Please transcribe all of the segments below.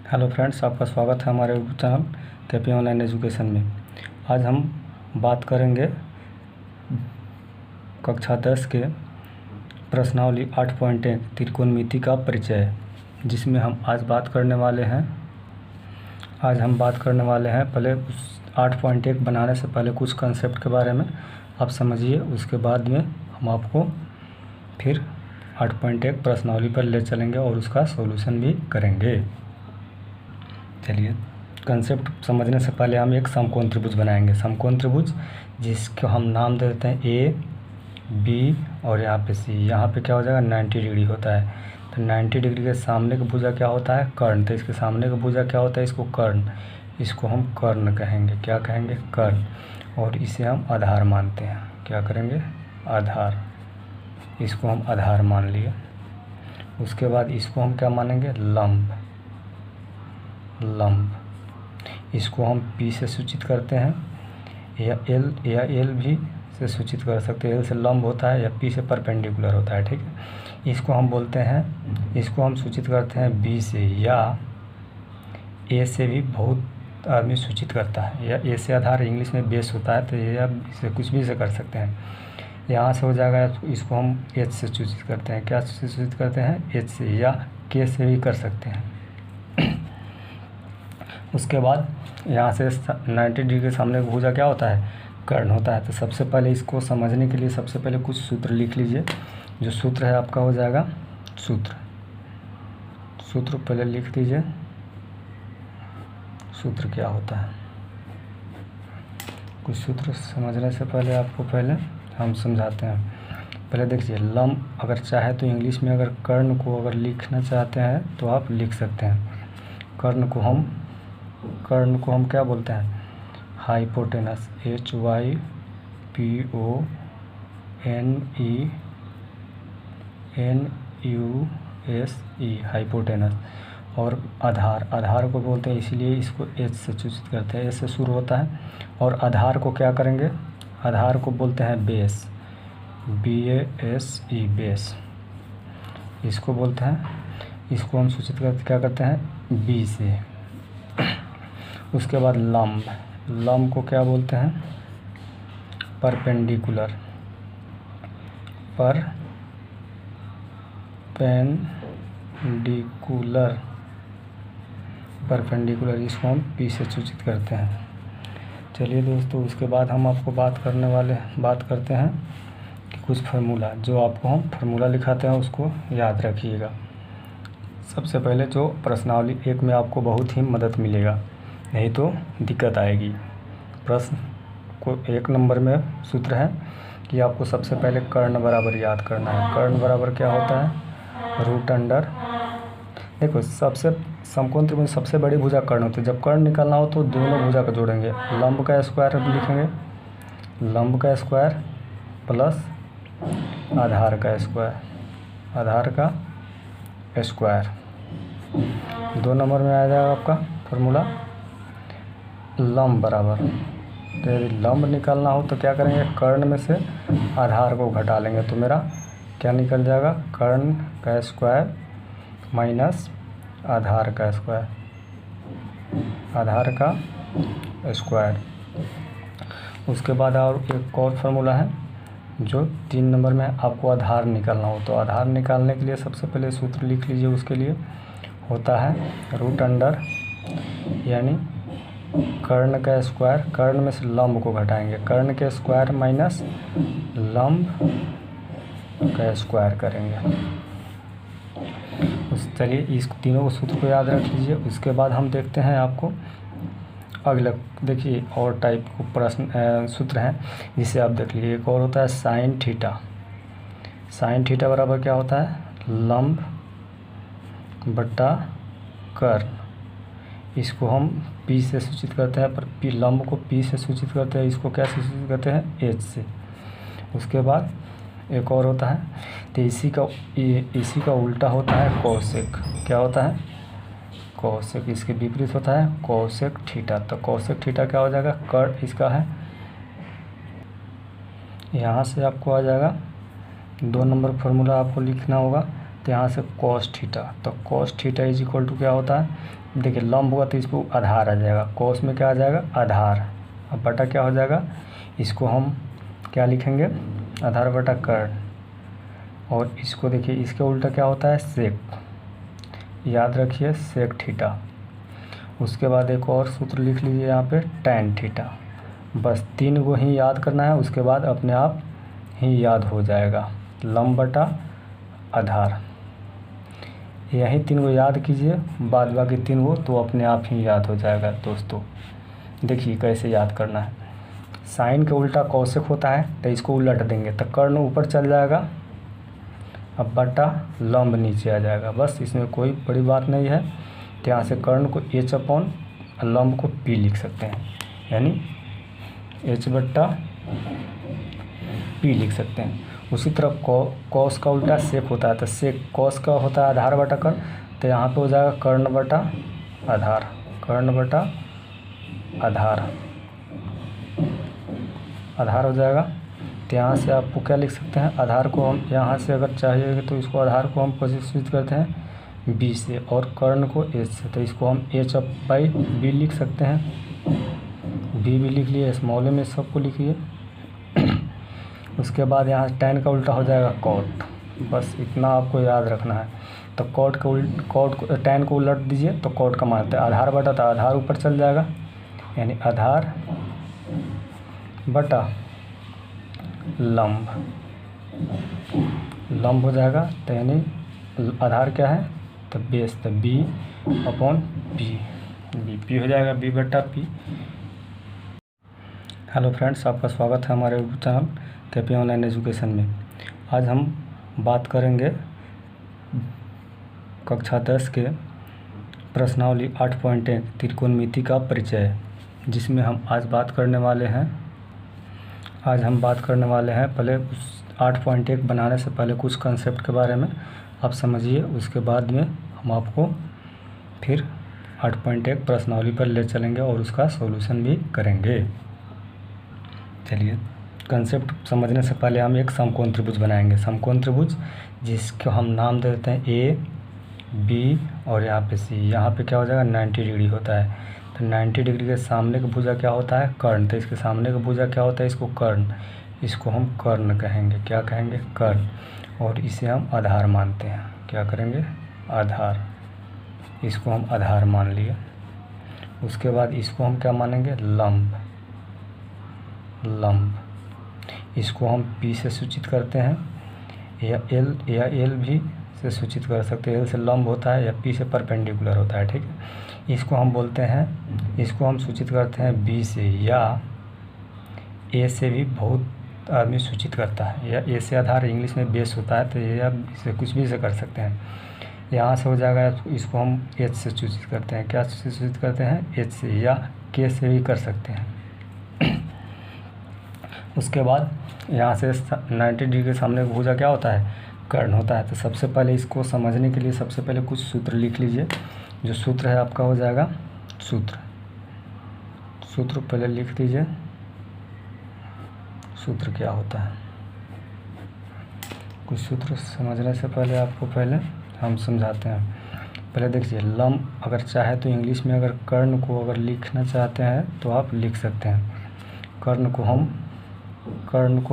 Hello friends, आपका स्वागत है हमारे YouTube channel KP online education में। आज हम बात करेंगे कक्षा 10 के प्रश्नावली 8.1 त्रिकोणमिति का परिचय, जिसमें हम आज बात करने वाले हैं पहले उस 8.1 बनाने से पहले कुछ कंसेप्ट के बारे में आप समझिए। उसके बाद में हम आपको फिर 8.1 प्रश्नावली पर ले चलेंगे और उसका सॉल्यूशन भी करेंगे। चलिए, कंसेप्ट समझने से पहले हम एक समकोण त्रिभुज बनाएंगे। समकोण त्रिभुज जिसको हम नाम दे देते हैं ए, बी और यहाँ पे सी। यहाँ पे क्या हो जाएगा, 90 डिग्री होता है। तो 90 डिग्री के सामने का भुजा क्या होता है, कर्ण। तो इसके सामने का भुजा क्या होता है, इसको कर्ण। इसको हम कर्ण कहेंगे। क्या कहेंगे, कर्ण। और इसे हम आधार मानते हैं। क्या करेंगे, आधार। इसको हम आधार मान लिए। उसके बाद इसको हम क्या मानेंगे, लंब। इसको हम P से सूचित करते हैं, या L भी से सूचित कर सकते हैं। L से लंब होता है या P से परपेंडिकुलर होता है, ठीक है। इसको हम बोलते हैं, इसको हम सूचित करते हैं B से, या A से भी बहुत आदमी सूचित करता है। या A से आधार इंग्लिश में बेस होता है, तो ये इसे कुछ भी से कर सकते हैं। यहाँ से हो जाएगा, इसको हम H से सूचित करते हैं। क्या से सूचित करते हैं, H से, या K से भी कर सकते हैं। उसके बाद यहाँ से 90 डिग्री के सामने भुजा क्या होता है, कर्ण होता है। तो सबसे पहले इसको समझने के लिए सबसे पहले कुछ सूत्र लिख लीजिए। जो सूत्र है आपका हो जाएगा सूत्र पहले लिख दीजिए। सूत्र क्या होता है, कुछ सूत्र समझने से पहले आपको हम समझाते हैं। पहले देखिए, लंब अगर चाहे तो इंग्लिश में अगर कर्ण को अगर लिखना चाहते हैं तो आप लिख सकते हैं। कर्ण को हम क्या बोलते हैं, हाइपोटेनस। HYPONEUSE, hypotenuse. और आधार को बोलते हैं, इसीलिए इसको H से सूचित करते हैं। H से शुरू होता है। और आधार को क्या करेंगे, आधार को बोलते हैं बेस, BASE, बेस इसको बोलते हैं। इसको हम सूचित करते क्या करते हैं, B से। उसके बाद लंब को क्या बोलते हैं, परपेंडिकुलर। इसको हम P से सूचित करते हैं। चलिए दोस्तों, उसके बाद हम आपको बात करते हैं कि कुछ फार्मूला, जो आपको हम फार्मूला लिखाते हैं उसको याद रखिएगा। सबसे पहले जो प्रश्नावली 1 में आपको बहुत ही मदद मिलेगा, नहीं तो दिक्कत आएगी। प्रश्न को 1 नंबर में सूत्र है कि आपको सबसे पहले कर्ण बराबर याद करना है। कर्ण बराबर क्या होता है, √अंडर। देखो, समकोण त्रिभुज में सबसे बड़ी भुजा कर्ण होती है। जब कर्ण निकालना हो तो दोनों भुजा को जोड़ेंगे। लंब का स्क्वायर लिखेंगे, लंब का स्क्वायर प्लस आधार का स्क्वायर। 2 नंबर में आ जाएगा आपका फार्मूला लंब बराबर। तो यदि लंब निकालना हो तो क्या करेंगे, कर्ण में से आधार को घटा लेंगे, तो मेरा क्या निकल जाएगा, कर्ण का स्क्वायर माइनस आधार का स्क्वायर। उसके बाद और एक और फार्मूला है जो 3 नंबर में, आपको आधार निकालना हो तो आधार निकालने के लिए सबसे पहले सूत्र लिख लीजिए। उसके लिए होता है √अंडर, यानी कर्ण का स्क्वायर, कर्ण में से लंब को घटाएंगे, कर्ण के स्क्वायर माइनस लंब का स्क्वायर करेंगे। चलिए, इस तीनों को सूत्र को याद रख लीजिए। उसके बाद हम देखते हैं आपको अगला। देखिए, और टाइप को प्रश्न सूत्र हैं जिसे आप देख लीजिए। एक और होता है साइन थीटा बराबर क्या होता है, लंब बटा कर्ण। इसको हम P से सूचित करते हैं, पर लंब को P से सूचित करते हैं, इसको क्या सूचित करते हैं, H से। उसके बाद एक और होता है, तो इसी का उल्टा होता है कोसेक। क्या होता है, कोसेक। इसके विपरीत होता है कोसेक थीटा। तो कोसेक थीटा क्या हो जाएगा, कर्ण इसका है, यहाँ से आपको आ जाएगा 2 नंबर फार्मूला आपको लिखना होगा, तो यहाँ से कॉस थीटा, तो cos theta is equal to क्या होता है, देखिए लंब होगा तो इसको आधार आ जाएगा, कॉस में क्या आ जाएगा आधार, अब बटा क्या हो जाएगा, इसको हम क्या लिखेंगे आधार बटा कर्ण, और इसको देखिए इसके उल्टा क्या होता है सेक, याद रखिए सेक थीटा। उसके बाद एक और सूत्र लिख लीजिए यहाँ पे टैन थीटा, बस 3 को ही याद करना है, उसके बाद अपने आप ही याद हो जाएगा, लंब बटा आधार, यही 3 को याद कीजिए, बाद बाकी 3 को तो अपने आप ही याद हो जाएगा दोस्तों। देखिए कैसे याद करना है, साइन के उल्टा कौशिक होता है तो इसको उलट देंगे तो कर्ण ऊपर चल जाएगा, अब बटा लंब नीचे आ जाएगा, बस इसमें कोई बड़ी बात नहीं है। तो यहाँ से कर्ण को h अपॉन लंब को p लिख सकते हैं, यानी h बट्टा p लिख सकते हैं। उसी तरह कॉस का उल्टा सेक होता है, तो सेक कॉस का होता है आधार बटा कर्ण, तो यहाँ पे हो जाएगा कर्ण बटा आधार, कर्ण बटा आधार, आधार हो जाएगा। तो यहाँ से आपको क्या लिख सकते हैं, आधार को हम यहाँ से अगर चाहिए तो इसको आधार को हम पॉजिटिव करते हैं b से और कर्ण को h से, तो इसको हम h अप बाई b लिख सकते हैं, b भी लिख लिए, स्मॉल में सबको लिखिए। उसके बाद यहाँ टैन का उल्टा हो जाएगा कॉट, बस इतना आपको याद रखना है। तो टैन को उलट दीजिए तो कॉट का मान है आधार बटा, तो आधार ऊपर चल जाएगा, यानी आधार बटा लंब, लंब हो जाएगा, तो यानी आधार क्या है तो बेस, तो b अपॉन p हो जाएगा, b बटा p। हेलो फ्रेंड्स, आपका स्वागत है हमारे YouTube channel KP online education में। आज हम बात करेंगे कक्षा 10 के प्रश्नावली 8.1 त्रिकोणमिति का परिचय, जिसमें हम आज बात करने वाले हैं पहले 8.1 बनाने से पहले कुछ कंसेप्ट के बारे में आप समझिए, उसके बाद में हम आपको फिर 8.1 प्रश्नावली पर ले चलेंगे और उसका सॉल्यूशन भी करेंगे। चलिए, कंसेप्ट समझने से पहले हम एक समकोण त्रिभुज बनाएंगे, समकोण त्रिभुज जिसको हम नाम दे देते हैं ए बी और यहाँ पे सी। यहाँ पे क्या हो जाएगा 90 डिग्री होता है, तो 90 डिग्री के सामने का भुजा क्या होता है कर्ण, तो इसके सामने का भुजा क्या होता है इसको कर्ण, इसको हम कर्ण कहेंगे, क्या कहेंगे कर्ण, और इसे हम आधार मानते हैं, क्या करेंगे आधार, इसको हम आधार मान लिए। उसके बाद इसको हम क्या मानेंगे लंब, इसको हम P से सूचित करते हैं, या L भी से सूचित कर सकते हैं, L से लंब होता है या P से परपेंडिकुलर होता है, ठीक है। इसको हम बोलते हैं, इसको हम सूचित करते हैं B से, या A से भी बहुत आदमी सूचित करता है, या A से आधार इंग्लिश में बेस होता है, तो ये आप इसे कुछ भी से कर सकते हैं। यहाँ से हो जाएगा, इसको हम H से सूचित करते हैं, क्या से सूचित करते हैं H से, या K से भी कर सकते हैं। उसके बाद यहाँ से 90 डिग्री के सामने का भुजा क्या होता है कर्ण होता है। तो सबसे पहले इसको समझने के लिए सबसे पहले कुछ सूत्र लिख लीजिए, जो सूत्र है आपका हो जाएगा सूत्र पहले लिख दीजिए, सूत्र क्या होता है। कुछ सूत्र समझने से पहले आपको पहले हम समझाते हैं। पहले देखिए लंब, अगर चाहे तो इंग्लिश में अगर कर्ण को अगर लिखना चाहते हैं तो आप लिख सकते हैं। कर्ण को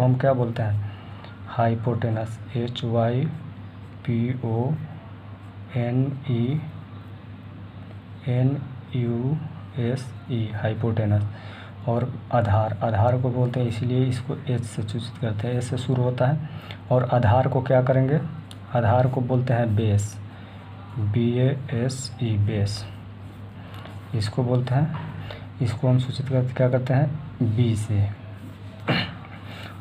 हम क्या बोलते हैं हाइपोटेनस, HYPONESE, हाइपोटेनस। और आधार को बोलते हैं, इसलिए इसको H से सूचित करते हैं, H से शुरू होता है। और आधार को क्या करेंगे, आधार को बोलते हैं बेस, BASE बेस, इसको बोलते हैं, इसको हम सूचित करते क्या करते हैं B से।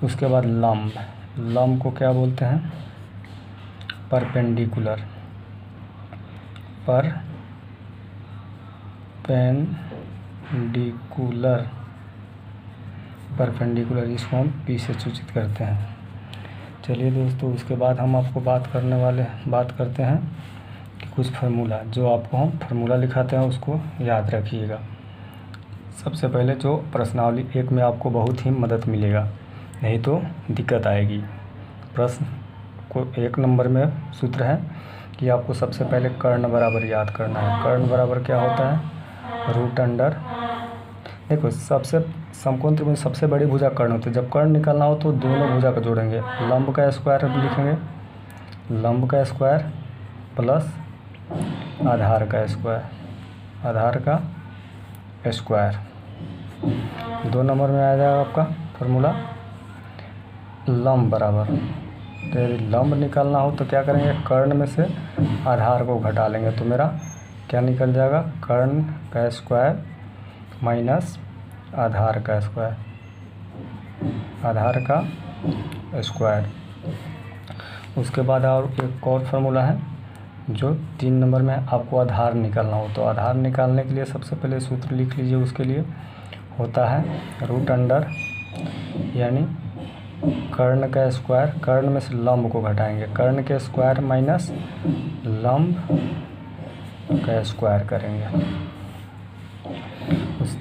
उसके बाद लंब को क्या बोलते हैं परपेंडिकुलर, इसको हम P से सूचित करते हैं। चलिए दोस्तों, उसके बाद हम आपको बात करते हैं कि कुछ फार्मूला, जो आपको हम फार्मूला लिखाते हैं उसको याद रखिएगा। सबसे पहले जो प्रश्नावली 1 में आपको बहुत ही मदद मिलेगा, नहीं तो दिक्कत आएगी। प्रश्न आपको 1 नंबर में सूत्र है कि आपको सबसे पहले कर्ण बराबर याद करना है। कर्ण बराबर क्या होता है, रूट अंडर, देखो सबसे समकोण त्रिभुज सबसे बड़ी भुजा कर्ण होती है। जब कर्ण निकालना हो तो दोनों भुजा को जोड़ेंगे, लंब का स्क्वायर लिखेंगे, लंब का स्क्वायर प्लस आधार का स्क्वायर, आधार का स्क्वायर। 2 नंबर में आ जाएगा आपका फॉर्मूला लंब बराबर, तो यदि लंब निकालना हो तो क्या करेंगे, कर्ण में से आधार को घटा लेंगे, तो मेरा क्या निकल जाएगा, कर्ण का स्क्वायर माइनस आधार का स्क्वायर, आधार का स्क्वायर। उसके बाद और एक और फार्मूला है जो 3 नंबर में आपको आधार निकालना हो, तो आधार निकालने के लिए सबसे पहले सूत्र लिख लीजिए। उसके लिए होता है रूट अंडर, यानी कर्ण का स्क्वायर, कर्ण में से लंब को घटाएंगे, कर्ण के स्क्वायर माइनस लंब का स्क्वायर करेंगे।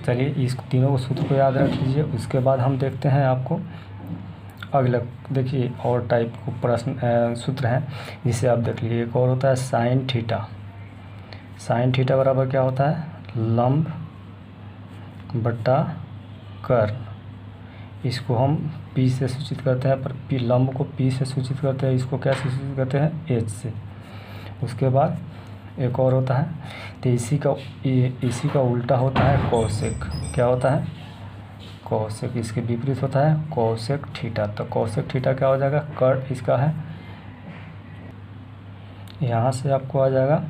चलिए इस तीनों को सूत्र को याद रख लीजिए। उसके बाद हम देखते हैं आपको अगला, देखिए और टाइप को प्रश्न सूत्र हैं जिसे आप देख लीजिए। एक और होता है साइन थीटा, साइन थीटा बराबर क्या होता है, लंब बटा कर्ण, इसको हम पी से सूचित करते हैं, पर पी लंब को पी से सूचित करते हैं, इसको क्या सूचित करते हैं, एच से। उसके बाद एक और होता है, तो इसी का उल्टा होता है कोसेक, क्या होता है, कोसेक, इसके विपरीत होता है कोसेक थीटा। तो कोसेक थीटा क्या हो जाएगा, कर्ण इसका है, यहाँ से आपको आ जाएगा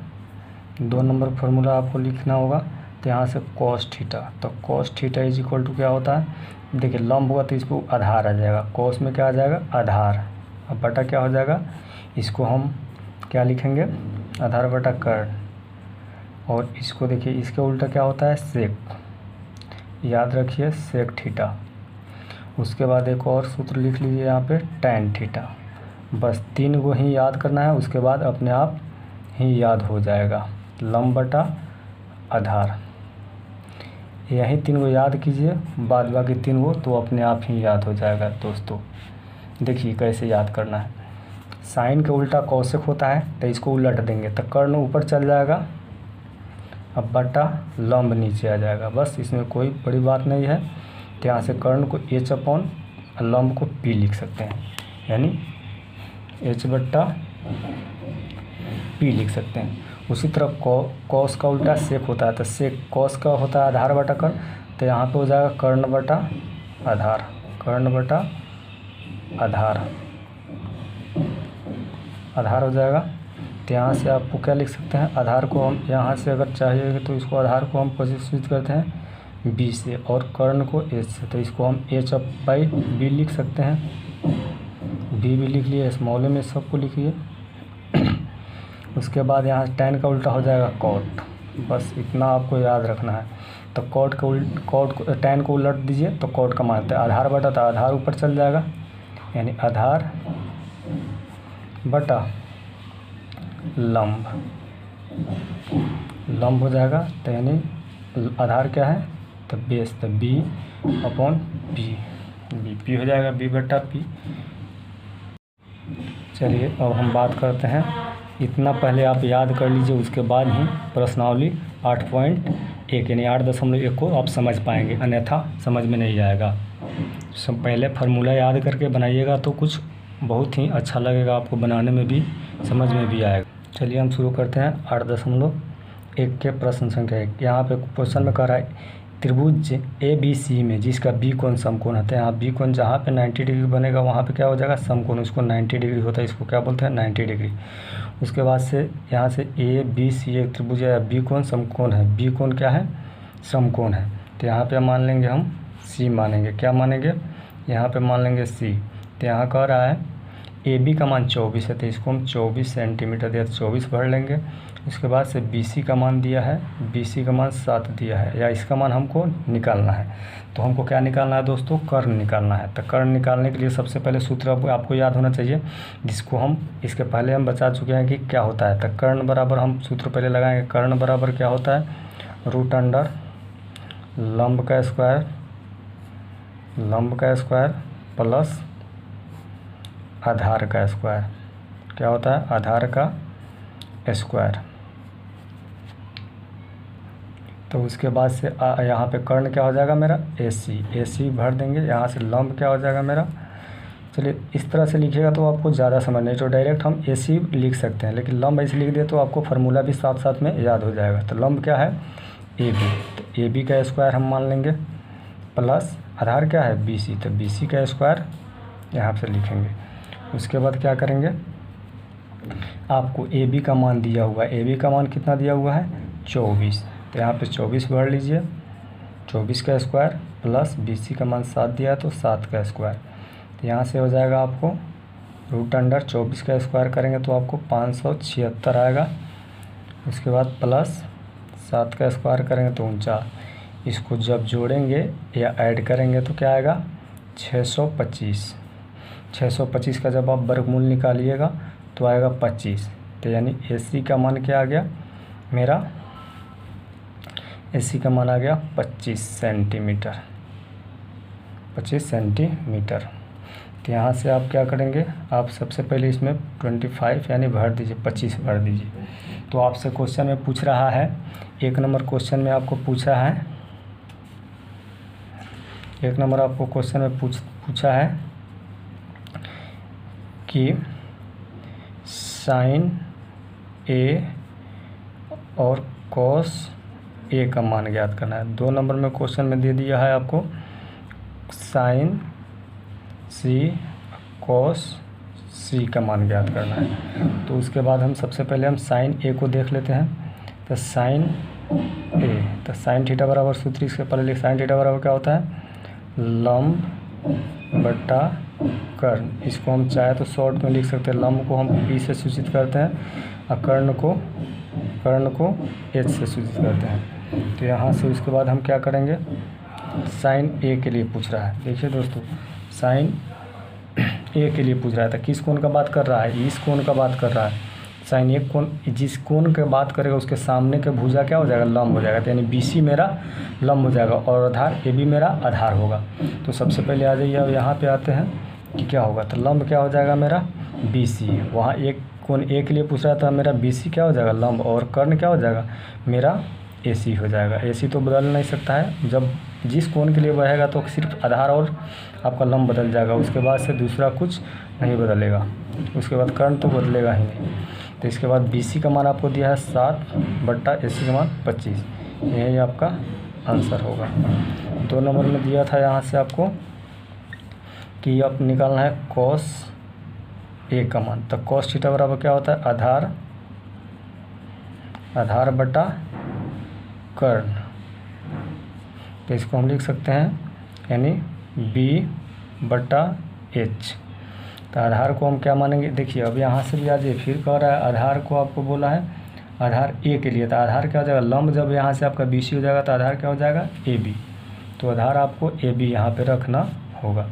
2 नंबर फार्मूला आपको लिखना होगा, तो यहाँ से कोस थीटा, तो cos theta is equal to क्या होता है, देखिए लंब होगा तो इसको आधार आ जाएगा, कोस में क्या आ जाएगा, आधार, अब बटा क्या हो जाएगा, इसको हम क्या लिखेंगे, आधार बटा कर्ण, और इसको देखिए इसके उल्टा क्या होता है, सेक, याद रखिए सेक थीटा। उसके बाद एक और सूत्र लिख लीजिए यहाँ पे टैन थीटा, बस 3 को ही याद करना है, उसके बाद अपने आप ही याद हो जाएगा, लंब बटा आधार, यही 3 को याद कीजिए, बाद बाकी 3 को तो अपने आप ही याद हो जाएगा। दोस्तों देखिए कैसे याद करना है, साइन के उल्टा कौशिक होता है, तो इसको उलट देंगे तो कर्ण ऊपर चल जाएगा, अब बटा लंब नीचे आ जाएगा, बस इसमें कोई बड़ी बात नहीं है। तो यहाँ से कर्ण को एच अपॉन लंब को पी लिख सकते हैं, यानी एच बट्टा पी लिख सकते हैं। उसी तरह कॉस का उल्टा सेक होता है, तो सेक कॉस का होता है आधार बटा कर्ण, तो यहाँ पे हो जाएगा कर्ण बटा आधार, कर्ण बटा आधार, आधार हो जाएगा। तो यहाँ से आपको क्या लिख सकते हैं, आधार को हम यहाँ से अगर चाहिए तो इसको आधार को हम परिभाषित करते हैं बी से, और कर्ण को एच से, तो इसको हम एच अप बाई बी लिख सकते हैं, बी भी लिख लिए, स्मॉल में सबको लिखिए। उसके बाद यहाँ टैन का उल्टा हो जाएगा कॉट, बस इतना आपको याद रखना है। तो टैन को उलट दीजिए तो कॉट का मान, आधार बटा था आधार ऊपर चल जाएगा, यानी आधार बटा लंब, लंब हो जाएगा, तो यानी आधार क्या है, तो बेस, तो B upon P, B P हो जाएगा, बी बटा पी। चलिए अब हम बात करते हैं, इतना पहले आप याद कर लीजिए, उसके बाद ही प्रश्नावली 8.1 यानी 8.1 को आप समझ पाएंगे, अन्यथा समझ में नहीं आएगा। सब पहले फार्मूला याद करके बनाइएगा तो कुछ बहुत ही अच्छा लगेगा आपको, बनाने में भी समझ में भी आएगा। चलिए हम शुरू करते हैं 8.1 के प्रश्न संख्या 1। यहाँ पे क्वेश्चन में कह रहा है त्रिभुज ए बी सी में जिसका बी कोण समकोण होता है, यहाँ बी कोण जहाँ पे 90 डिग्री बनेगा वहाँ पे क्या हो जाएगा, समकोण, उसको 90 डिग्री होता है, इसको क्या बोलते हैं, 90 डिग्री। उसके बाद से यहाँ से ए बी सी एक त्रिभुज है, बी कोण समकोण है, बी कोण क्या है, समकोण है, तो यहाँ पे मान लेंगे हम सी मानेंगे, क्या मानेंगे, यहाँ पे मान लेंगे सी। तो यहाँ कह रहा है ए बी का मान 24 है, तो इसको हम 24 सेंटीमीटर दिया, 24 भर लेंगे। उसके बाद से बी सी का मान दिया है, बी सी का मान 7 दिया है, या इसका मान हमको निकालना है। तो हमको क्या निकालना है दोस्तों, कर्ण निकालना है। तो कर्ण निकालने के लिए सबसे पहले सूत्र आपको याद होना चाहिए, जिसको हम इसके पहले हम बता चुके हैं कि क्या होता है। तो कर्ण बराबर हम सूत्र पहले लगाएंगे, कर्ण बराबर क्या होता है, रूट अंडर लंब का स्क्वायर प्लस आधार का स्क्वायर, क्या होता है, आधार का स्क्वायर। तो उसके बाद से यहाँ पे कर्ण क्या हो जाएगा मेरा, AC भर देंगे। यहाँ से लंब क्या हो जाएगा मेरा, चलिए इस तरह से लिखिएगा तो आपको ज़्यादा समझ नहीं, तो डायरेक्ट हम AC लिख सकते हैं, लेकिन लंब ऐसे लिख दिए तो आपको फार्मूला भी साथ साथ में याद हो जाएगा। तो लंब क्या है, AB, तो AB का स्क्वायर हम मान लेंगे, प्लस आधार क्या है BC, तो BC का स्क्वायर यहाँ से लिखेंगे। उसके बाद क्या करेंगे, आपको AB का मान दिया हुआ है, AB का मान कितना दिया हुआ है 24, तो यहाँ पे 24 भर लीजिए, 24 का स्क्वायर प्लस BC का मान 7 दिया है तो 7 का स्क्वायर। तो यहाँ से हो जाएगा आपको √24 का स्क्वायर करेंगे तो आपको 576 आएगा। उसके बाद प्लस 7 का स्क्वायर करेंगे तो 49, इसको जब जोड़ेंगे या ऐड करेंगे तो क्या आएगा 625। 625 का जब आप वर्गमूल निकालिएगा तो आएगा 25, तो यानी AC का मान क्या आ गया मेरा, AC का मान आ गया 25 सेंटीमीटर, 25 सेंटीमीटर। तो यहाँ से आप क्या करेंगे, आप सबसे पहले इसमें 25 यानी भर दीजिए, 25 भर दीजिए। तो आपसे क्वेश्चन में पूछ रहा है, 1 नंबर क्वेश्चन में आपको पूछा है, 1 नंबर आपको क्वेश्चन में पूछा है कि साइन A और कॉस A का मान ज्ञात करना है। 2 नंबर में क्वेश्चन में दे दिया है आपको साइन C कॉस C का मान ज्ञात करना है। तो उसके बाद हम सबसे पहले हम साइन A को देख लेते हैं। तो साइन A, तो साइन थीटा बराबर सूत्र इसके पहले लिख, साइन थीटा बराबर क्या होता है लंब बटा कर्ण। इसको हम चाहे तो शॉर्ट में लिख सकते हैं, लंब को हम P से सूचित करते हैं और कर्ण को H से सूचित करते हैं। तो यहाँ से उसके बाद हम क्या करेंगे, साइन A के लिए पूछ रहा है। देखिए दोस्तों, साइन A के लिए पूछ रहा था, किस कोण का बात कर रहा है, इस कोण का बात कर रहा है। साइन A कोण, जिस कोण के बात करेगा उसके सामने के भुजा क्या हो जाएगा, लंब हो जाएगा। तो यानी BC मेरा लंब हो जाएगा और आधार AB मेरा आधार होगा। तो सबसे पहले आ जाइए, अब यहाँ पे आते हैं कि क्या होगा, तो लंब क्या हो जाएगा मेरा BC, वहाँ एक कोण A के लिए पूछ रहा था, मेरा BC क्या हो जाएगा लंब, और कर्ण क्या हो जाएगा मेरा AC हो जाएगा। AC तो बदल नहीं सकता है, जब जिस कोण के लिए बढ़ेगा तो सिर्फ आधार और आपका लंब बदल जाएगा, उसके बाद से दूसरा कुछ नहीं बदलेगा, उसके बाद कर्ण तो बदलेगा ही नहीं। तो इसके बाद BC का मान आपको दिया है 7 बट्टा AC का मान 25, यही आपका आंसर होगा। 2 नंबर में दिया था यहाँ से आपको कि अब निकालना है कॉस A का मान। तो कॉस थीटा बराबर क्या होता है, आधार बटा कर्ण। तो इसको हम लिख सकते हैं यानी B बटा H। तो आधार को हम क्या मानेंगे, देखिए अब यहाँ से भी आ जाइए, फिर कह रहा है आधार को आपको बोला है आधार A के लिए, तो आधार क्या हो जाएगा लंब, जब यहाँ से आपका BC हो जाएगा तो आधार क्या हो जाएगा AB। तो आधार आपको AB यहाँ पे रखना होगा।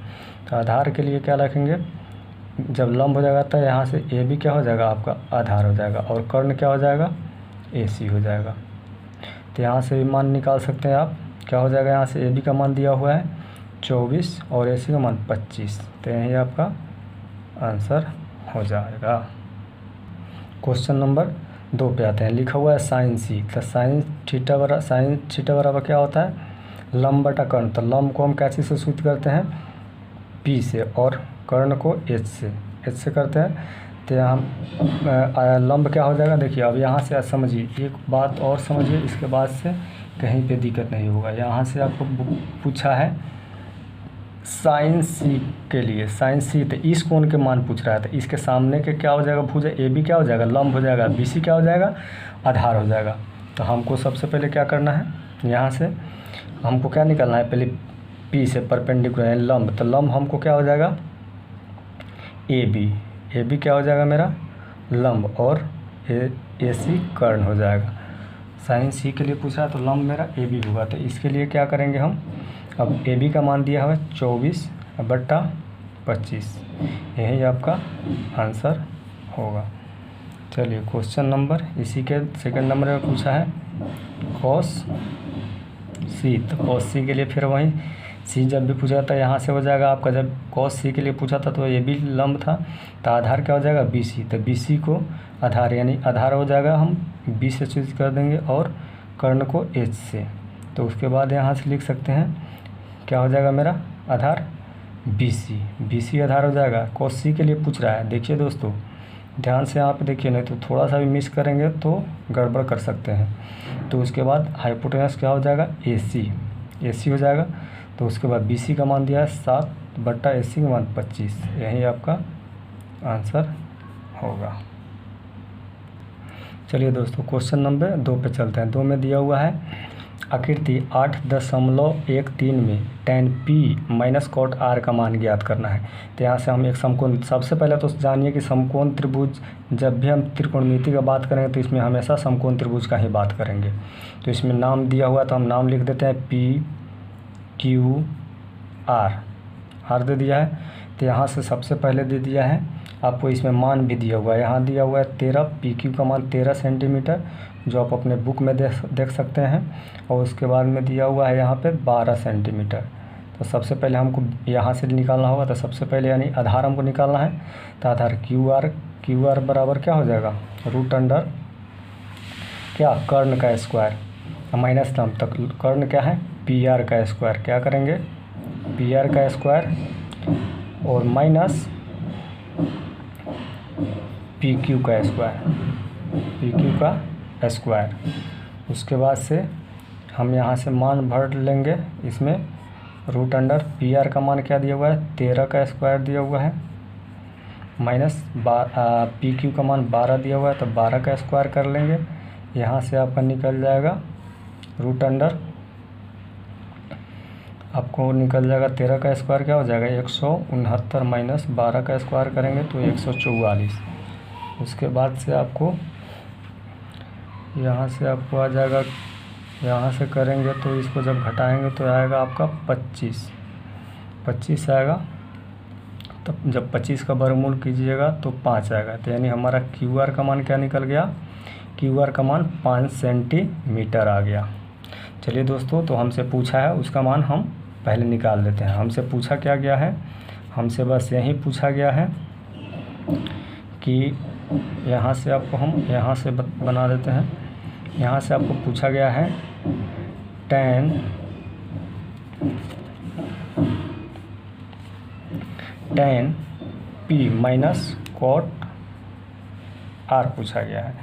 तो आधार के लिए क्या रखेंगे, जब लंब हो जाएगा तो यहाँ से AB क्या हो जाएगा आपका आधार हो जाएगा, और कर्ण क्या हो जाएगा AC हो जाएगा। तो यहाँ से भी मान निकाल सकते हैं आप, क्या हो जाएगा, यहाँ से AB का मान दिया हुआ है 24 और AC का मान 25, तो यही आपका आंसर हो जाएगा। क्वेश्चन नंबर 2 पे आते हैं, लिखा हुआ है साइन C। तो साइन थीटा बराबर क्या होता है लंब बटा कर्ण। तो लंब को हम क्या चीज़ से सूचित करते हैं P से, और कर्ण को H से करते हैं। तो यहाँ लंब क्या हो जाएगा, देखिए अब यहाँ से समझिए, एक बात और समझिए, इसके बाद से कहीं पे दिक्कत नहीं होगा। यहाँ से आपको पूछा है साइन C के लिए, साइन C, तो इस कोण के मान पूछ रहा है। तो इसके सामने के क्या हो जाएगा भुजा, AB क्या हो जाएगा लंब हो जाएगा, BC क्या हो जाएगा आधार हो जाएगा। तो हमको सबसे पहले क्या करना है, यहाँ से हमको क्या निकालना है, पहले P से परपेंडिकुलर लंब। तो लंब हमको क्या हो जाएगा AB क्या हो जाएगा मेरा लंब, और AC कर्ण हो जाएगा। साइन C के लिए पूछा है तो लंब मेरा AB होगा। तो इसके लिए क्या करेंगे हम, अब AB का मान दिया है 24 बट्टा 25, यही आपका आंसर होगा। चलिए क्वेश्चन नंबर, इसी के सेकंड नंबर में पूछा है कॉस C। तो कॉस C के लिए फिर वही सी जब भी पूछा था यहाँ से हो जाएगा आपका, जब कॉस सी के लिए पूछा था तो ये भी लंब था, तो आधार क्या हो जाएगा बी सी, तो बी सी को आधार यानी आधार हो जाएगा हम बी से चूज कर देंगे और कर्ण को एच से। तो उसके बाद यहाँ से लिख सकते हैं क्या हो जाएगा मेरा आधार बी सी आधार हो जाएगा। कॉस सी के लिए पूछ रहा है, देखिए दोस्तों ध्यान से यहाँ पे देखिए, नहीं तो थोड़ा सा भी मिस करेंगे तो गड़बड़ कर सकते हैं। तो उसके बाद हाइपोटेनस क्या हो जाएगा ए सी हो जाएगा। तो उसके बाद बी सी का मान दिया है 7 ए सी का मान 25, यही आपका आंसर होगा। चलिए दोस्तों क्वेश्चन नंबर 2 पे चलते हैं। 2 में दिया हुआ है आकृति 8.13 में tan p minus cot r का मान ज्ञात करना है। तो यहाँ से हम एक समकोण, सबसे पहले तो जानिए कि समकोण त्रिभुज, जब भी हम त्रिकोणमिति का बात करेंगे तो इसमें हमेशा समकोण त्रिभुज का ही बात करेंगे। तो इसमें नाम दिया हुआ तो हम नाम लिख देते हैं p q r दे दिया है। तो यहाँ से सबसे पहले दे दिया है आपको, इसमें मान भी दिया हुआ है, यहाँ दिया हुआ है 13, पी क्यू का मान 13 सेंटीमीटर, जो आप अपने बुक में देख सकते हैं। और उसके बाद में दिया हुआ है यहाँ पे 12 सेंटीमीटर। तो सबसे पहले हमको यहाँ से निकालना होगा, तो सबसे पहले यानी आधार हमको निकालना है। तो आधार क्यू आर बराबर क्या हो जाएगा रूट अंडर क्या कर्ण का स्क्वायर माइनस लंब तक, कर्ण क्या है पी आर का स्क्वायर, क्या करेंगे पी आर का स्क्वायर और माइनस पी क्यू का स्क्वायर। उसके बाद से हम यहाँ से मान भर लेंगे इसमें, रूट अंडर पी आर का मान क्या दिया हुआ है 13 का स्क्वायर दिया हुआ है, माइनस पी क्यू का मान 12 दिया हुआ है, तो 12 का स्क्वायर कर लेंगे। यहाँ से आपका निकल जाएगा रूट अंडर, आपको निकल जाएगा 13 का स्क्वायर क्या हो जाएगा 169 माइनस 12 का स्क्वायर करेंगे तो 144। उसके बाद से आपको यहाँ से आपको आ जाएगा, यहाँ से करेंगे तो इसको जब घटाएंगे तो आएगा आपका 25 आएगा। तब जब 25 का वर्गमूल कीजिएगा तो 5 आएगा। तो यानी हमारा क्यू आर का मान क्या निकल गया, क्यू आर का मान 5 सेंटीमीटर आ गया। चलिए दोस्तों, तो हमसे पूछा है उसका मान हम पहले निकाल लेते हैं। हमसे पूछा क्या गया है, हमसे बस यही पूछा गया है कि यहाँ से आपको हम यहाँ से बना देते हैं। यहाँ से आपको पूछा गया है tan p minus cot r पूछा गया है।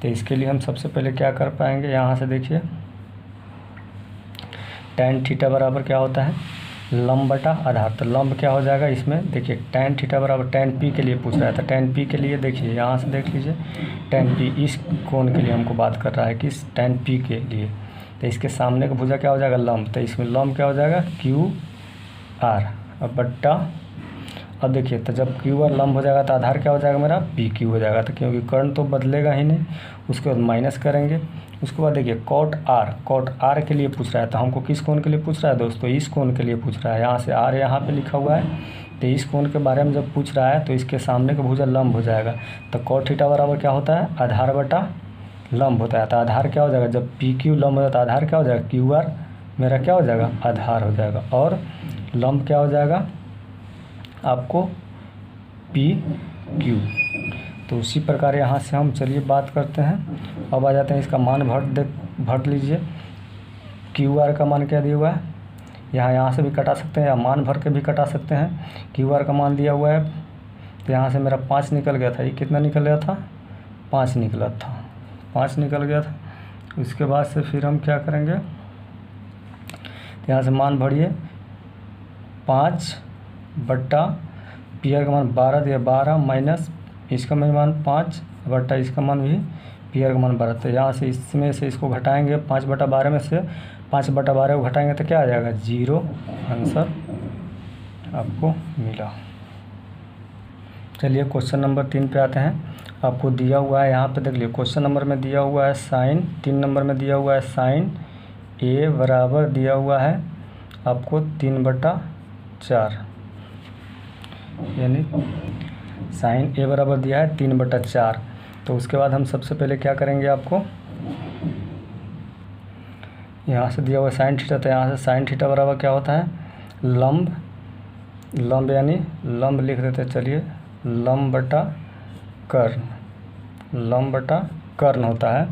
तो इसके लिए हम सबसे पहले क्या कर पाएंगे, यहाँ से देखिए tan थीटा बराबर क्या होता है लंब बटा आधार। तो लंब क्या हो जाएगा इसमें देखिए tan थीटा बराबर tan p के लिए पूछ रहा है। तो tan p के लिए देखिए यहाँ से देख लीजिए tan p इस कोण के लिए हमको बात कर रहा है, किस tan p के लिए। तो इसके सामने का भुजा क्या हो जाएगा लंब, तो इसमें लंब क्या हो जाएगा क्यू आर और बट्टा। अब देखिए तो जब क्यू आर लंब हो जाएगा तो आधार क्या हो जाएगा मेरा पी क्यू हो जाएगा। तो क्योंकि कर्ण तो बदलेगा ही नहीं, उसके बाद माइनस करेंगे। उसके बाद देखिए कॉट आर के लिए पूछ रहा है, तो हमको किस कोण के लिए पूछ रहा है दोस्तों, इस कोण के लिए पूछ रहा है। यहाँ से आर यहाँ पे लिखा हुआ है, तो इस कोण के बारे में जब पूछ रहा है तो इसके सामने का भुजा लंब हो जाएगा। तो कॉट थीटा बराबर क्या होता है आधार बटा लंब होता है। तो आधार क्या हो जाएगा जब पी क्यू लंब हो जाता है, आधार क्या हो जाएगा क्यू आर मेरा क्या हो जाएगा आधार हो जाएगा, और लंब क्या हो जाएगा आपको पी क्यू। तो उसी प्रकार यहाँ से हम चलिए बात करते हैं। अब आ जाते हैं इसका मान भर लीजिए। क्यू आर का मान क्या दिया हुआ है, यहाँ से भी कटा सकते हैं या मान भर के भी कटा सकते हैं। क्यू आर का मान दिया हुआ है, तो यहाँ से मेरा 5 निकल गया था। ये कितना निकल गया था 5 निकल गया था। उसके बाद से फिर हम क्या करेंगे, तो यहाँ से मान भरिए 5 बट्टा पी आर का मान 12 दिया, 12 माइनस इसका मान 5 बट्टा इसका मान भी पी आर का मान 12। तो यहाँ से इसमें से इसको घटाएंगे 5 बटा 12 में से 5 बटा 12 को घटाएंगे तो क्या आ जाएगा 0। आंसर आपको मिला। चलिए क्वेश्चन नंबर 3 पे आते हैं। आपको दिया हुआ है यहाँ पे देख लीजिए, क्वेश्चन नंबर में दिया हुआ है साइन, 3 नंबर में दिया हुआ है साइन ए बराबर दिया हुआ है आपको 3/4, यानी साइन ए बराबर दिया है 3/4। तो उसके बाद हम सबसे पहले क्या करेंगे, आपको यहाँ से दिया हुआ है साइन थीटा, तो यहाँ से साइन थीटा बराबर क्या होता है लंब, लंब यानी लंब लिख देते हैं, चलिए लंब बटा कर्ण, लंब बटा कर्ण होता है।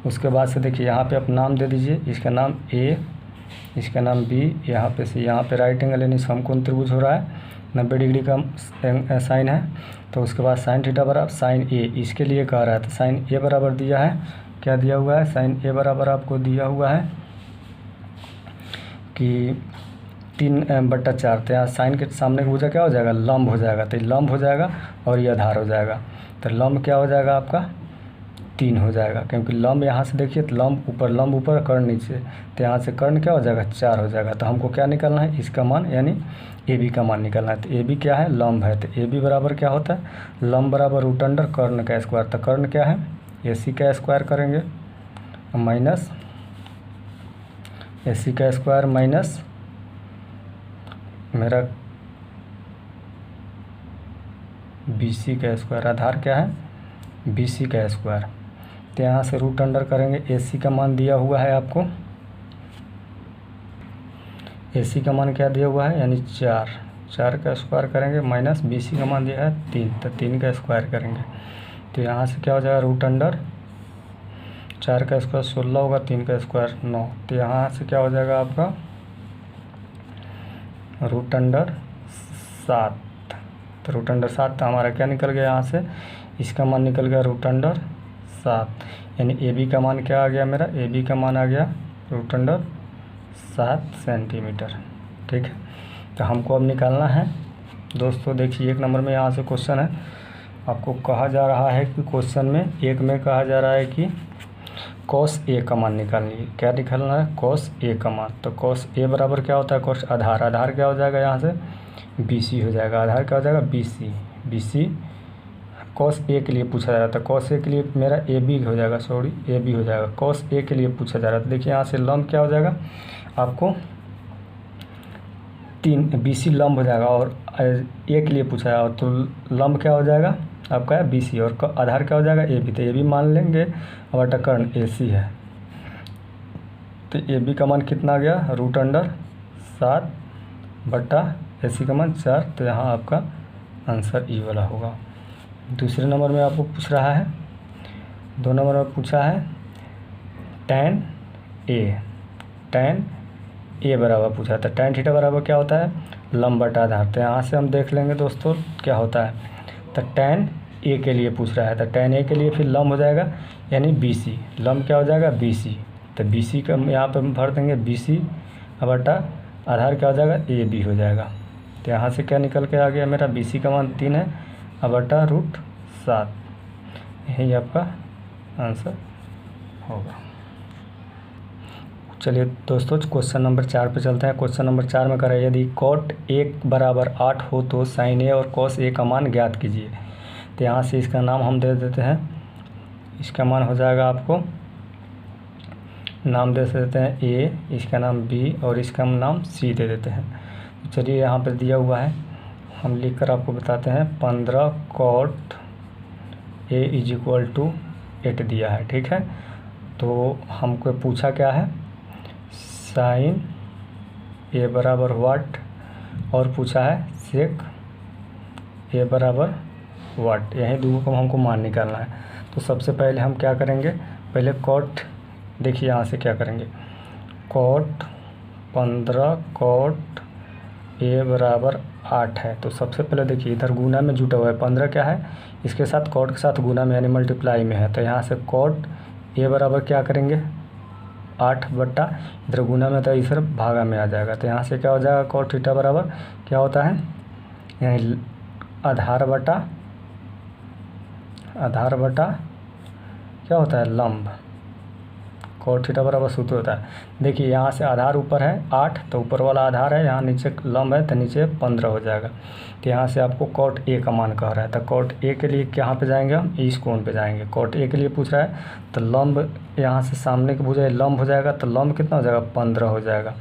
उसके बाद से देखिए यहाँ पे आप नाम दे दीजिए, इसका नाम ए, इसका नाम बी, यहाँ पे सी, यहाँ पे राइट एंगल यानी समकोण त्रिभुज हो रहा है, 90 डिग्री का साइन है। तो उसके बाद साइन थीटा बराबर साइन ए, इसके लिए कह रहा है, तो साइन ए बराबर दिया है, क्या दिया हुआ है, साइन ए बराबर आपको दिया हुआ है कि 3/4। तो यहाँ साइन के सामने का भुजा क्या हो जाएगा, लंब हो जाएगा, तो लंब हो जाएगा और ये आधार हो जाएगा। तो लंब क्या हो जाएगा आपका 3 हो जाएगा, क्योंकि लंब यहाँ से देखिए तो लंब ऊपर कर्ण नीचे, तो यहाँ से कर्ण क्या हो जाएगा 4 हो जाएगा। तो हमको क्या निकालना है, इसका मान यानी ए बी का मान निकालना है। तो ए बी क्या है, लंब है, तो ए बी बराबर क्या होता है, लंब बराबर रूट अंडर कर्ण का स्क्वायर। तो कर्ण क्या है, ए सी का स्क्वायर करेंगे माइनस ए सी का स्क्वायर माइनस मेरा बी सी का स्क्वायर, आधार क्या है बी सी का स्क्वायर। तो यहाँ से रूट अंडर करेंगे, ए सी का मान दिया हुआ है आपको, ए सी का मान क्या दिया हुआ है यानी 4 का स्क्वायर करेंगे माइनस बी सी का मान दिया है 3, तो 3 का स्क्वायर करेंगे। तो यहाँ से क्या हो जाएगा रूट अंडर 4 का स्क्वायर 16 होगा, 3 का स्क्वायर 9। तो यहाँ से क्या हो जाएगा आपका रूट अंडर 7। तो रूट अंडर 7 तो हमारा क्या निकल गया यहाँ से, इसका मान निकल गया रूट अंडर 7, यानी ए बी का मान क्या आ गया मेरा, ए बी का मान आ गया रूट अंडर 7 सेंटीमीटर। ठीक है, तो हमको अब निकालना है दोस्तों। देखिए 1 नंबर में यहाँ से क्वेश्चन है, आपको कहा जा रहा है कि क्वेश्चन में 1 में कहा जा रहा है कि कॉस ए का मान निकालनी, क्या निकालना है, कॉस ए का मान। तो कॉस ए बराबर क्या होता है, कॉस आधार, आधार क्या हो जाएगा यहाँ से बी सी हो जाएगा, आधार क्या हो जाएगा B C, B C cos A के लिए पूछा जा रहा था, कॉस ए के लिए मेरा ए बी हो जाएगा, सॉरी ए बी हो जाएगा, कॉस ए के लिए पूछा जा रहा था। देखिए यहाँ से लंब क्या हो जाएगा आपको 3 बी सी लंब हो जाएगा, और ए के लिए पूछा है, और तो लंब क्या हो जाएगा आपका है बी सी, और आधार क्या हो जाएगा ए बी, तो ए बी मान लेंगे, बटा कर्ण ए सी है। तो ए बी का मान कितना आ गया रूट अंडर 7 बटा ए सी का मान 4। तो यहाँ आपका आंसर ई वाला होगा। दूसरे नंबर में आपको पूछ रहा है, 2 नंबर में पूछा है tan ए बराबर पूछा था, tan थीटा बराबर क्या होता है लंब बटा आधार। तो यहाँ से हम देख लेंगे दोस्तों क्या होता है। तो tan ए के लिए पूछ रहा है, तो tan ए के लिए फिर लंब हो जाएगा यानी बी सी, लंब क्या हो जाएगा बी सी, तो बी सी का यहाँ पे हम भर देंगे बी सी बटा आधार क्या हो जाएगा ए बी हो जाएगा। तो यहाँ से क्या निकल के आ गया मेरा बी सी का मान 3 है बटा रूट 7, यही आपका आंसर होगा। चलिए दोस्तों क्वेश्चन नंबर 4 पे चलते हैं। क्वेश्चन नंबर 4 में करें यदि cot 1 बराबर 8 हो तो साइन ए और cos ए का मान ज्ञात कीजिए। तो यहाँ से इसका नाम हम दे देते हैं, इसका मान हो जाएगा आपको नाम दे देते हैं ए, इसका नाम बी और इसका नाम सी दे देते हैं। चलिए यहाँ पर दिया हुआ है, हम लिख कर आपको बताते हैं 15 cot A is equal to 8 दिया है। ठीक है, तो हमको पूछा क्या है साइन ए बराबर वाट, और पूछा है सेक ए बराबर वाट, यही दोनों को हमको मान निकालना है। तो सबसे पहले हम क्या करेंगे, पहले कॉट, देखिए यहाँ से क्या करेंगे कॉट 15 कॉट ए बराबर 8 है। तो सबसे पहले देखिए इधर गुना में जुटा हुआ है, 15 क्या है इसके साथ कॉट के साथ गुना में यानी मल्टीप्लाई में है। तो यहाँ से कॉट ए बराबर क्या करेंगे 8 बट्टा इधर गुना में था, इधर भागा में आ जाएगा। तो यहाँ से क्या हो जाएगा कॉट थीटा बराबर क्या होता है यानी आधार बटा क्या होता है लंब, कॉट थीटा बराबर सूत्र होता है। देखिए यहाँ से आधार ऊपर है 8, तो ऊपर वाला आधार है, यहाँ नीचे लंब है तो नीचे 15 हो जाएगा। तो यहाँ से आपको कॉट ए का मान कह रहा है, तो कॉट ए के लिए कहाँ पे जाएंगे हम इस कोण पे जाएंगे। कॉट ए के लिए पूछ रहा है तो लंब यहाँ से सामने के भुजा लंब हो जाएगा, तो लंब कितना हो जाएगा 15 हो जाएगा,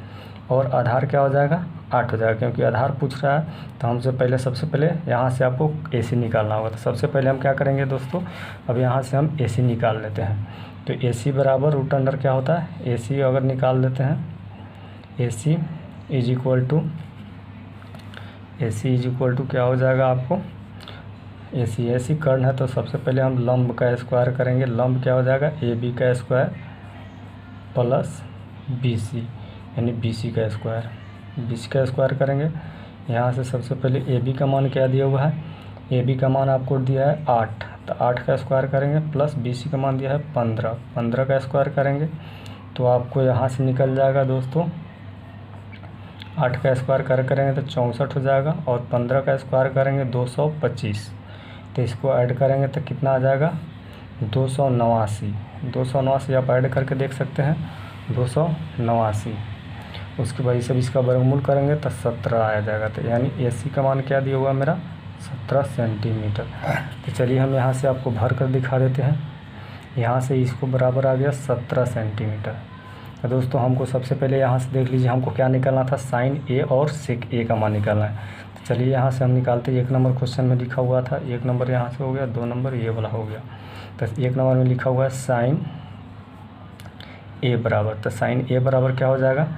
और आधार क्या हो जाएगा 8 हो जाएगा। क्योंकि आधार पूछ रहा है तो हमसे पहले सबसे पहले यहाँ से आपको ए सी निकालना होगा। तो सबसे पहले हम क्या करेंगे दोस्तों, अब यहाँ से हम ए सी निकाल लेते हैं। तो ए सी बराबर रूट अंडर क्या होता है ए सी अगर निकाल देते हैं A C is equal to A C is equal to क्या हो जाएगा आपको, ए सी कर्ण है तो सबसे पहले हम लंब का स्क्वायर करेंगे। लंब क्या हो जाएगा, ए बी का स्क्वायर प्लस बी सी, यानी बी सी का स्क्वायर करेंगे। यहाँ से सबसे पहले ए बी का मान क्या दिया हुआ है, ए बी का मान आपको दिया है 8, तो 8 का स्क्वायर करेंगे प्लस बी सी का मान दिया है 15, 15 का स्क्वायर करेंगे तो आपको यहाँ से निकल जाएगा दोस्तों 8 का स्क्वायर करेंगे तो 64 हो जाएगा, और 15 का स्क्वायर करेंगे 225, तो इसको ऐड करेंगे तो कितना आ जाएगा 289 आप ऐड करके देख सकते हैं 289। उसके बाद सब इसका वर्गमूल करेंगे तो 17 आ जाएगा, तो यानी ए सी का मान क्या दिया हुआ मेरा 17 सेंटीमीटर। तो चलिए हम यहाँ से आपको भर कर दिखा देते हैं। यहाँ से इसको बराबर आ गया 17 सेंटीमीटर। तो दोस्तों हमको सबसे पहले यहाँ से देख लीजिए हमको क्या निकालना था, साइन ए और सेक ए का मान निकालना है। तो चलिए यहाँ से हम निकालते हैं। 1 नंबर क्वेश्चन में लिखा हुआ था, 1 नंबर यहाँ से हो गया, 2 नंबर ये वाला हो गया। तो 1 नंबर में लिखा हुआ है साइन ए बराबर, तो साइन ए बराबर क्या हो जाएगा,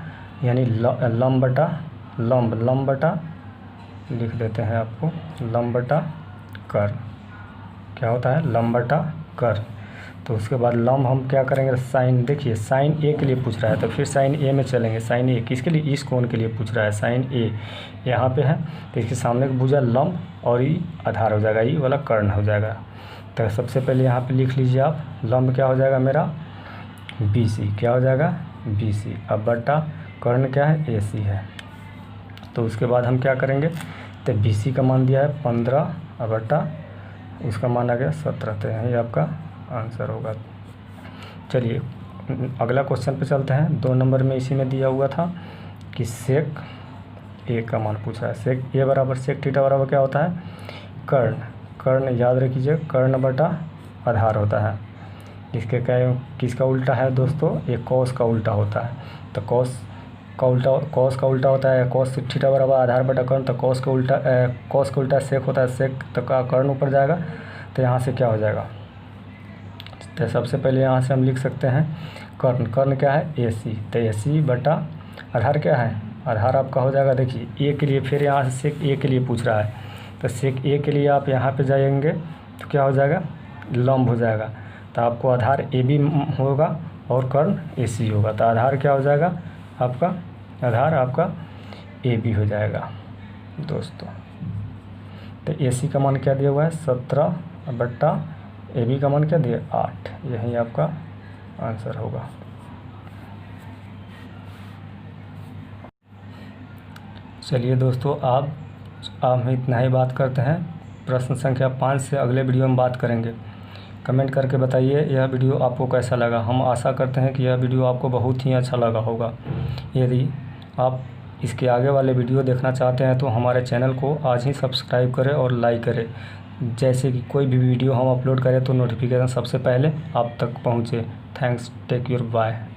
यानी लंब बटा लिख देते हैं आपको, लंब बटा कर क्या होता है, लंब बटा कर। तो उसके बाद लंब हम क्या करेंगे, साइन, देखिए साइन ए के लिए पूछ रहा है तो फिर साइन ए में चलेंगे। साइन ए किसके लिए, इस कोण के लिए पूछ रहा है, साइन ए यहाँ पे है तो इसके सामने का भुजा लंब और ये आधार हो जाएगा, ये वाला कर्ण हो जाएगा। तो सबसे पहले यहाँ पे लिख लीजिए आप, लंब क्या हो जाएगा मेरा बी सी, क्या हो जाएगा बी सी, अब बटा कर्ण क्या है ए सी है। तो उसके बाद हम क्या करेंगे, तो बी सी का मान दिया है 15 और बटा उसका मान आ गया 17, तो यही आपका आंसर होगा। चलिए अगला क्वेश्चन पे चलते हैं। 2 नंबर में इसी में दिया हुआ था कि सेक ए का मान पूछा है। सेक ए बराबर सेक थीटा बराबर क्या होता है, कर्ण याद रखिए, कर्ण बटा आधार होता है। इसके क्या किसका उल्टा है दोस्तों, ये कॉस का उल्टा होता है। तो कॉस का उल्टा होता है, कॉस थीटा बराबर आधार बटा कर्ण, तो कॉस का उल्टा सेक होता है, सेक तो का कर्ण ऊपर जाएगा, तो यहाँ से क्या हो जाएगा, तो सबसे पहले यहाँ से हम लिख सकते हैं कर्ण क्या है ए सी, तो ए सी बटा आधार क्या है, आधार आपका हो जाएगा, देखिए ए के लिए फिर यहाँ से सेक ए के लिए पूछ रहा है, तो सेक ए के लिए आप यहाँ पे जाएंगे तो क्या हो जाएगा, लंब हो जाएगा, तो आपको आधार ए बी होगा और कर्ण ए सी होगा, तो आधार क्या हो जाएगा आपका, आधार आपका ए बी हो जाएगा दोस्तों। तो ए सी का मान क्या दिया हुआ है 17 बट्टा ए बी का मान क्या दिया 8, यही आपका आंसर होगा। चलिए दोस्तों आप हम इतना ही बात करते हैं। प्रश्न संख्या 5 से अगले वीडियो में बात करेंगे। कमेंट करके बताइए यह वीडियो आपको कैसा लगा। हम आशा करते हैं कि यह वीडियो आपको बहुत ही अच्छा लगा होगा। यदि आप इसके आगे वाले वीडियो देखना चाहते हैं तो हमारे चैनल को आज ही सब्सक्राइब करें और लाइक करें, जैसे कि कोई भी वीडियो हम अपलोड करें तो नोटिफिकेशन सबसे पहले आप तक पहुँचे। Thanks, take your bye.